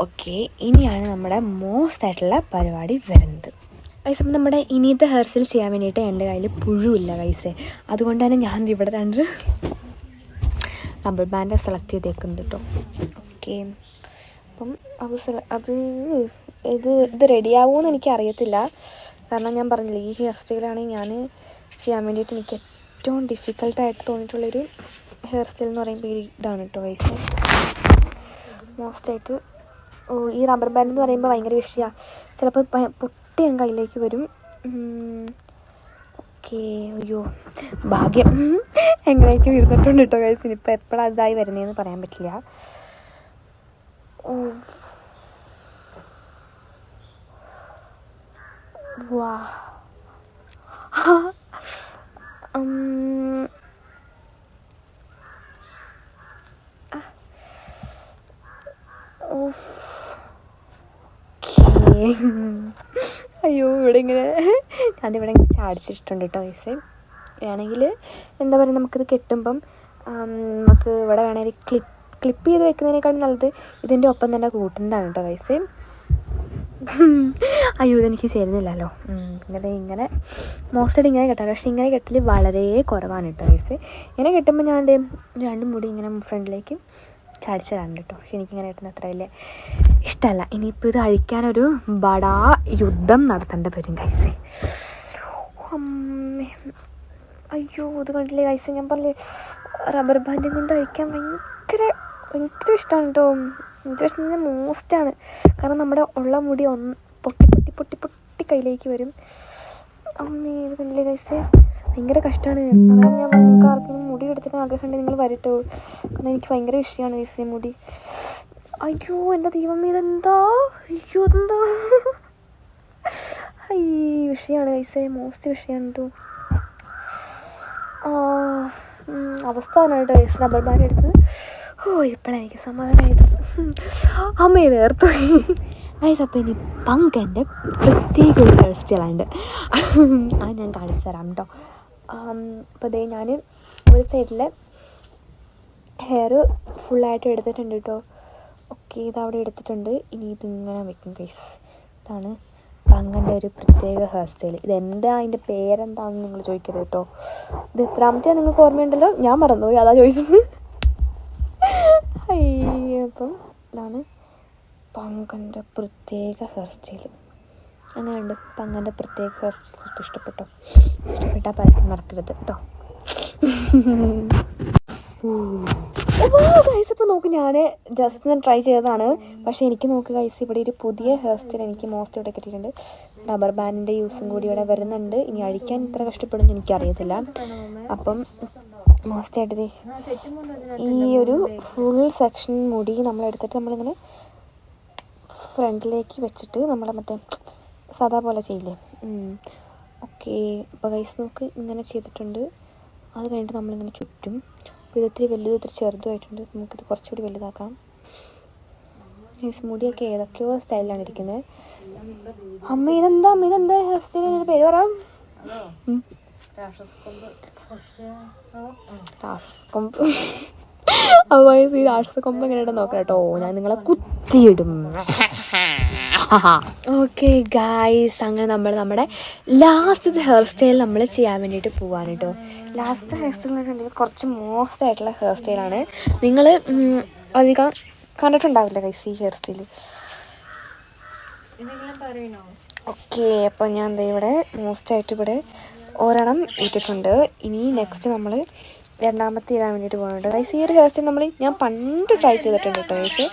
ഓക്കെ, ഇനിയാണ് നമ്മുടെ മോസ്റ്റ് ആയിട്ടുള്ള പരിപാടി വരുന്നത് ഗൈസ്. അപ്പം നമ്മുടെ ഇനിയത്തെ ഹെയർ സ്റ്റൈൽ ചെയ്യാൻ വേണ്ടിയിട്ട് എൻ്റെ കയ്യിൽ പുഴുവില്ല ഗൈസേ. അതുകൊണ്ട് തന്നെ ഞാൻ ഇവിടെ 2 റബ്ബർ ബാൻഡ് സെലക്ട് ചെയ്തേക്കുന്നത് കേട്ടോ. ഓക്കെ, അപ്പം ഇത് റെഡിയാവുമെന്ന് എനിക്കറിയത്തില്ല. കാരണം ഞാൻ പറഞ്ഞില്ല, ഈ ഹെയർ സ്റ്റൈലാണ് ഞാൻ ചെയ്യാൻ വേണ്ടിയിട്ട് എനിക്ക് ഏറ്റവും ഡിഫിക്കൽട്ടായിട്ട് തോന്നിയിട്ടുള്ളൊരു ഹെയർ സ്റ്റൈൽ എന്ന് പറയുമ്പോൾ ഇതാണ് കേട്ടോ ഗൈസ്. മോസ്റ്റായിട്ട് ഈ റബ്ബർ ബാൻഡ് എന്ന് പറയുമ്പോൾ ഭയങ്കര വിഷയമാണ്. ചിലപ്പോൾ പൊട്ടി ഞാൻ കയ്യിലേക്ക് വരും. ഓക്കെ, അയ്യോ ഭാഗ്യം, എങ്ങനെയൊക്കെ ഇരുന്നിട്ടുണ്ട് കേട്ടോ ഗൈസ്. ഇനിയിപ്പോൾ എപ്പോഴാണ് ഇതായി വരുന്നതെന്ന് പറയാൻ പറ്റില്ല. വാ, അയ്യോ ഇവിടെ ഇങ്ങനെ ഞാനിവിടെ ഇങ്ങനെ ചാടിച്ചിട്ടുണ്ട് കേട്ടോ ഗൈസ്. വേണമെങ്കിൽ എന്താ പറയുക, നമുക്കിത് കെട്ടുമ്പം നമുക്ക് ഇവിടെ വേണമെങ്കിൽ ക്ലിപ്പ് ചെയ്ത് വെക്കുന്നതിനേക്കാളും നല്ലത് ഇതിൻ്റെ ഒപ്പം തന്നെ കൂട്ടുന്നതാണ് കേട്ടോ ഗൈസ്. അയ്യോ ഇതെനിക്ക് ചേരുന്നില്ലല്ലോ. ഇങ്ങനെ മോസ്റ്റായിട്ട് ഇങ്ങനെ കെട്ടാം, പക്ഷേ ഇങ്ങനെ കെട്ടൽ വളരെ കുറവാണ് കേട്ടോ ഗൈസ്. ഇങ്ങനെ കെട്ടുമ്പോൾ ഞാൻ 2 മുടി ഇങ്ങനെ ഫ്രണ്ടിലേക്ക് ചാടിച്ചതാണ് കേട്ടോ. പക്ഷെ എനിക്കിങ്ങനെ കെട്ടുന്ന അത്ര വലിയ ഇഷ്ടമല്ല. ഇനിയിപ്പോൾ ഇത് അഴിക്കാനൊരു ബടാ യുദ്ധം നടത്തേണ്ട വരും ഗൈസ്. അയ്യോ ഇത് കണ്ടില്ലേ ഗൈസ്, ഞാൻ പറഞ്ഞില്ലേ റബ്ബർ ബാൻഡ് കൊണ്ട് അഴിക്കാൻ ഭയങ്കര ഇഷ്ടമാണ് കേട്ടോ. ഭയങ്കര ഇഷ്ടം മോസ്റ്റാണ്. കാരണം നമ്മുടെ ഉള്ള മുടി പൊട്ടി കയ്യിലേക്ക് വരും. അമ്മേ ഇത് കണ്ടില്ലേ ഗൈസ്, ഭയങ്കര കഷ്ടമാണ്. അതാണ് ഞാൻ നിങ്ങൾക്ക് ആർക്കെങ്കിലും മുടി എടുത്തിട്ട് ആഗ്രഹമുണ്ടെങ്കിൽ നിങ്ങൾ വരട്ടോ. കാരണം എനിക്ക് ഭയങ്കര വിഷയമാണ് ഗൈസ് മുടി. അയ്യോ എൻ്റെ ദൈവമേ ഇതെന്താ, അയ്യോ ഇതെന്താ ഈ വിഷയമാണ് ഗൈസ്, മോസ്റ്റ് വിഷയമാണ് കേട്ടോ. അവസ്ഥ ആണ് കേട്ടോ ഗൈസ് റബ്ബർ ബാൻഡ് എടുത്തത്. ഇപ്പോഴാണ് എനിക്ക് സമാധാനമായത്. അമ്മയെ വേർത്തുപോയി ഗൈസ്. അപ്പോൾ ഇനി പങ്കൻ്റെ പ്രത്യേക ഒരു ഹെയർ സ്റ്റൈലുണ്ട്, അത് ഞാൻ കാണിച്ചു തരാം കേട്ടോ. അപ്പോൾ അതേ ഞാൻ ഒരു സൈഡിൽ ഹെയർ ഫുള്ളായിട്ട് എടുത്തിട്ടുണ്ട് കേട്ടോ. ഓക്കെ, ഇതവിടെ എടുത്തിട്ടുണ്ട്. ഇനി ഇതിങ്ങനെ വെക്കും ഗൈസ്. ഇതാണ് പങ്കൻ്റെ ഒരു പ്രത്യേക ഹെയർ സ്റ്റൈൽ. ഇതെന്താ അതിൻ്റെ പേരെന്താണെന്ന് നിങ്ങൾ ചോദിക്കരുത് കേട്ടോ. ഇത് എത്രാമത്തെയാണ് നിങ്ങൾക്ക് ഓർമ്മയുണ്ടല്ലോ, ഞാൻ മറന്നുപോയി, അതാ ചോദിച്ചത്. അപ്പം ഇതാണ് പങ്കൻ്റെ പ്രത്യേക ഹെയർ സ്റ്റൈൽ അങ്ങനെയുണ്ട്. പങ്കൻ്റെ പ്രത്യേക ഹെയർ സ്റ്റൈൽ ഇഷ്ടപ്പെട്ടോ? ഇഷ്ടപ്പെട്ടാൽ പരത്തി മറക്കരുത് കേട്ടോ. ഗൈസ് ഇപ്പോൾ നോക്ക്, ഞാൻ ജസ്റ്റ് ഞാൻ ട്രൈ ചെയ്തതാണ്. പക്ഷേ എനിക്ക് നോക്ക് ഗൈസ്, ഇവിടെ ഒരു പുതിയ ഹെയർ സ്റ്റൈൽ എനിക്ക് മോസ്റ്റ് ഇവിടെ കിട്ടിയിട്ടുണ്ട്. റബ്ബർ ബാൻഡിൻ്റെ യൂസും കൂടി ഇവിടെ വരുന്നുണ്ട്. ഇനി അഴിക്കാൻ ഇത്ര കഷ്ടപ്പെടുമെന്ന് എനിക്കറിയത്തില്ല. അപ്പം മോസ്റ്റായിട്ട് ഈ ഒരു ഫുൾ സെക്ഷൻ മുടി നമ്മളെടുത്തിട്ട് നമ്മളിങ്ങനെ ഫ്രണ്ടിലേക്ക് വെച്ചിട്ട് നമ്മൾ മറ്റേ സാധാ പോലെ ചെയ്യില്ലേ. ഓക്കെ, അപ്പോൾ ഗൈസ് നോക്ക് ഇങ്ങനെ ചെയ്തിട്ടുണ്ട്. അത് കഴിഞ്ഞിട്ട് നമ്മളിങ്ങനെ ചുറ്റും. അപ്പോൾ ഇതൊത്തിരി വലുതും ഒത്തിരി ചെറുതുമായിട്ടുണ്ട്. നമുക്കിത് കുറച്ചുകൂടി വലുതാക്കാം. ഗൈസ് മുടിയൊക്കെ ഏതൊക്കെയോ സ്റ്റൈലിലാണ് ഇരിക്കുന്നത്. അമ്മ ഇതെന്താ ഹെയർ സ്റ്റൈലിൻ്റെ പേര് പറയാം? രാക്ഷസക്കൊമ്പ്. അപ്പോൾ ഈ രാക്ഷസക്കൊമ്പ് എങ്ങനെയായിട്ട് നോക്കാം കേട്ടോ. ഞാൻ നിങ്ങളെ കുത്തിയിടും. ഓക്കെ ഗായ്സ്, അങ്ങനെ നമ്മുടെ ലാസ്റ്റത്തെ ഹെയർ സ്റ്റൈൽ നമ്മൾ ചെയ്യാൻ വേണ്ടിയിട്ട് പോവാണ് കേട്ടോ. ലാസ്റ്റ് ഹെയർ സ്റ്റൈൽ എന്ന് വെച്ചിട്ടുണ്ടെങ്കിൽ കുറച്ച് മോസ്റ്റ് ആയിട്ടുള്ള ഹെയർ സ്റ്റൈലാണ്. നിങ്ങൾ അധികം കണ്ടിട്ടുണ്ടാവില്ല ഗൈസ് ഈ ഹെയർ സ്റ്റൈൽ. ഓക്കെ, അപ്പോൾ ഞാൻ എന്താ ഇവിടെ മോസ്റ്റായിട്ട് ഇവിടെ ഒരെണ്ണം ഇട്ടിട്ടുണ്ട്. ഇനി നെക്സ്റ്റ് നമ്മൾ രണ്ടാമത്തെ ഇടാൻ വേണ്ടിയിട്ട് പോകുന്നുണ്ട് ഗൈസ്. ഈ ഒരു ഹെയർ സ്റ്റൈൽ ഞാൻ പണ്ട് ട്രൈ ചെയ്തിട്ടുണ്ട് കേട്ടോ ഗൈസ്.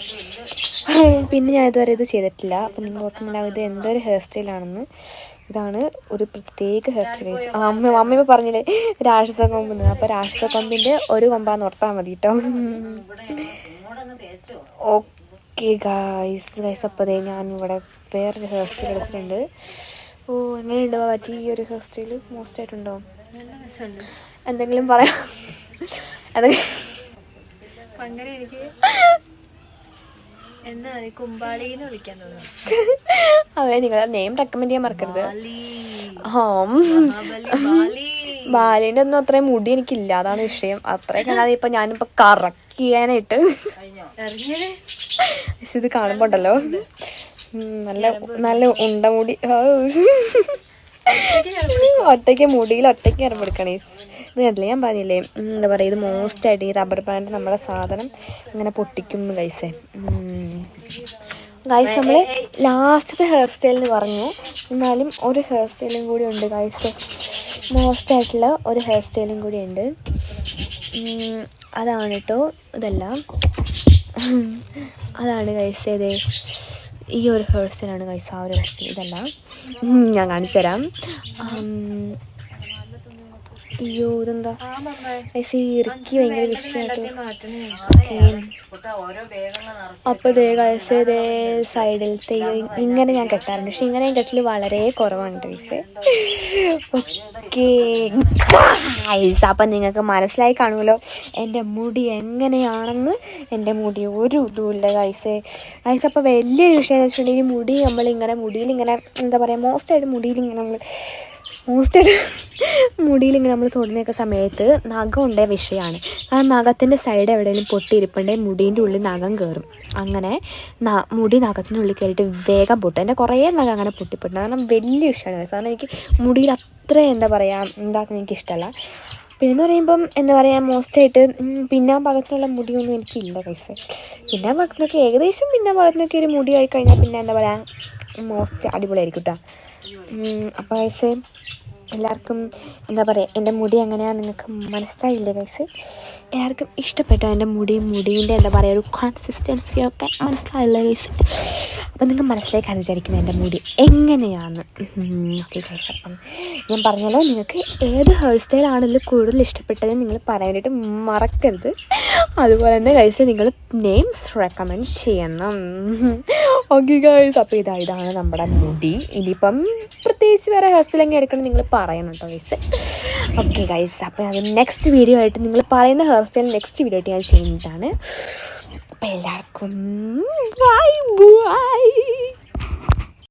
പിന്നെ ഞാൻ ഇതുവരെ ഇത് ചെയ്തിട്ടില്ല. അപ്പം നിങ്ങൾ ഓർക്കുന്നുണ്ടാവും ഇത് എന്തൊരു ഹെയർ സ്റ്റൈലാണെന്ന്. ഇതാണ് ഒരു പ്രത്യേക ഹെയർ സ്റ്റൈൽ ഗൈസ്. അമ്മ ഇപ്പോൾ പറഞ്ഞില്ലേ രാക്ഷസ കൊമ്പെന്ന്. അപ്പോൾ രാക്ഷസ കൊമ്പിൻ്റെ ഒരു കൊമ്പാന്ന് ഓർത്താൽ മതി കേട്ടോ. ഓക്കെ ഗൈസ് അപ്പോൾ ഞാനിവിടെ വേറൊരു ഹെയർ സ്റ്റൈൽ എടുത്തിട്ടുണ്ട്. ഓ, എങ്ങനെയുണ്ടോ പറ്റി ഈ ഒരു ഹെയർ സ്റ്റൈൽ? മോസ്റ്റായിട്ടുണ്ടോ? എന്തെങ്കിലും പറയാം? അങ്ങനെ എനിക്ക് എന്താ കുമ്പാളിന്ന് വിളിക്കാൻ തോന്നുന്നു. അതെ, നിങ്ങൾ നെയിം റെക്കമെൻഡ് ചെയ്യാൻ മറക്കരുത്. ബാലിൻ്റെ ഒന്നും അത്രയും മുടി എനിക്കില്ല, അതാണ് വിഷയം. അത്രയൊക്കെ അല്ലാതെ ഇപ്പൊ ഞാനിപ്പോ കറക്റ്റ് ചെയ്യാനായിട്ട് ഇത് കാണുമ്പോ ഉണ്ടല്ലോ നല്ല ഉണ്ടമുടി. ഒറ്റയ്ക്ക് മുടിയിൽ ഒറ്റയ്ക്ക് ഇറപ്പെടുക്കണേ. ഇത് കണ്ടില്ലേ, ഞാൻ പറഞ്ഞില്ലേ എന്താ പറയുക, ഇത് മോസ്റ്റായിട്ട് ഈ റബ്ബർ ബാൻഡ് നമ്മുടെ സാധനം ഇങ്ങനെ പൊട്ടിക്കും ഗൈസേ. ഗൈസ് നമ്മൾ ലാസ്റ്റത്തെ ഹെയർ സ്റ്റൈൽ എന്ന് പറഞ്ഞു, എന്നാലും ഒരു ഹെയർ സ്റ്റൈലും കൂടി ഉണ്ട് ഗൈസ്. മോസ്റ്റായിട്ടുള്ള ഒരു ഹെയർ സ്റ്റൈലും കൂടി ഉണ്ട്. അതാണ് കേട്ടോ ഇതെല്ലാം. അതാണ് ഗൈസ് ഇതേ ഈ ഒരു ഹെയർ സ്റ്റൈലാണ് ഗൈസ്. ആ ഒരു ഹെയർ സ്റ്റൈൽ ഇതെല്ലാം ഞാൻ കാണിച്ചു തരാം. അയ്യോ ഇതെന്താ ഗൈസ്, ഈ ഇറുക്കി ഭയങ്കര വിഷയമായിട്ട്. ഓക്കെ, അപ്പോൾ ഇതേ ഗൈസ് ഇതേ സൈഡിലത്തെ ഇങ്ങനെ ഞാൻ കെട്ടാറുണ്ട്. പക്ഷെ ഇങ്ങനെ ഞാൻ കെട്ടൽ വളരെ കുറവാണ് ഗൈസ്. ഓക്കെ ഗൈസ്, അപ്പം നിങ്ങൾക്ക് മനസ്സിലായി കാണുമല്ലോ എൻ്റെ മുടി എങ്ങനെയാണെന്ന്. എൻ്റെ മുടി ഒരു ഇതുമില്ല ഗൈസ്. അപ്പോൾ വലിയൊരു വിഷയം എന്ന് വെച്ചിട്ടുണ്ടെങ്കിൽ മുടി നമ്മളിങ്ങനെ മുടിയിലിങ്ങനെ എന്താ പറയുക, മോസ്റ്റായിട്ട് മുടിയിലിങ്ങനെ നമ്മൾ തൊടുന്നൊക്കെ സമയത്ത് നഖം ഉണ്ടേ വിഷയമാണ്. കാരണം നഖത്തിൻ്റെ സൈഡ് എവിടെയെങ്കിലും പൊട്ടിയിരിപ്പുണ്ടെങ്കിൽ മുടീൻ്റെ ഉള്ളിൽ നഖം കയറും. അങ്ങനെ മുടി നഖത്തിൻ്റെ ഉള്ളിൽ കയറിയിട്ട് വേഗം പൊട്ടും. എൻ്റെ കുറേ നഖം അങ്ങനെ പൊട്ടിപ്പോട്ടുണ്ട്. കാരണം വലിയ വിഷയമാണ്. കാരണം എനിക്ക് മുടിയിൽ അത്ര എന്താ പറയുക ഉണ്ടാക്കുന്ന എനിക്കിഷ്ടമല്ല. പിന്നെയെന്ന് പറയുമ്പം എന്താ പറയുക, മോസ്റ്റായിട്ട് പിന്നാൻ ഭാഗത്തിനുള്ള മുടിയൊന്നും എനിക്കില്ല കൈസ്. പിന്നാൻ ഭാഗത്തിനൊക്കെ ഏകദേശം പിന്നാൻ ഭാഗത്തിനൊക്കെ ഒരു മുടി ആയി കഴിഞ്ഞാൽ പിന്നെ എന്താ പറയുക മോസ്റ്റ് അടിപൊളിയായിരിക്കും കേട്ടോ. അപ്പോൾ കൈസ് എല്ലാവർക്കും എന്താ പറയുക, എൻ്റെ മുടി എങ്ങനെയാണ് നിങ്ങൾക്ക് മനസ്സിലായില്ലേ ഗൈസ്? എല്ലാവർക്കും ഇഷ്ടപ്പെട്ടോ എൻ്റെ മുടീൻ്റെ എന്താ പറയുക ഒരു കൺസിസ്റ്റൻസിയൊക്കെ മനസ്സിലായില്ലേ ഗൈസ്? അപ്പം നിങ്ങൾക്ക് മനസ്സിലാക്കാൻ വിചാരിക്കുന്നത് എൻ്റെ മുടി എങ്ങനെയാണ്. ഓക്കെ ഗൈസ്, അപ്പം ഞാൻ പറഞ്ഞല്ലോ നിങ്ങൾക്ക് ഏത് ഹെയർ സ്റ്റൈലാണെങ്കിലും കൂടുതൽ ഇഷ്ടപ്പെട്ടത് നിങ്ങൾ പറയാൻ വേണ്ടിയിട്ട് മറക്കരുത്. അതുപോലെ തന്നെ ഗൈസ് നിങ്ങൾ നെയിംസ് റെക്കമെൻഡ് ചെയ്യണം. ഓക്കെ ഗൈസ്, അപ്പോൾ ഇതാണ് നമ്മുടെ മുടി. ഇനിയിപ്പം പ്രത്യേകിച്ച് വേറെ ഹെയർ സ്റ്റൈൽ എങ്ങനെ എടുക്കണം നിങ്ങൾ പറയണം കേട്ടോ ഗൈസ്. ഓക്കെ ഗൈസ്, അപ്പോൾ അത് നെക്സ്റ്റ് വീഡിയോ ആയിട്ട് നിങ്ങൾ പറയുന്ന ഹെയർ സ്റ്റൈൽ നെക്സ്റ്റ് വീഡിയോ ആയിട്ട് ഞാൻ ചെയ്യുന്നതാണ്. അപ്പോൾ എല്ലാവർക്കും ബൈ ബൈ.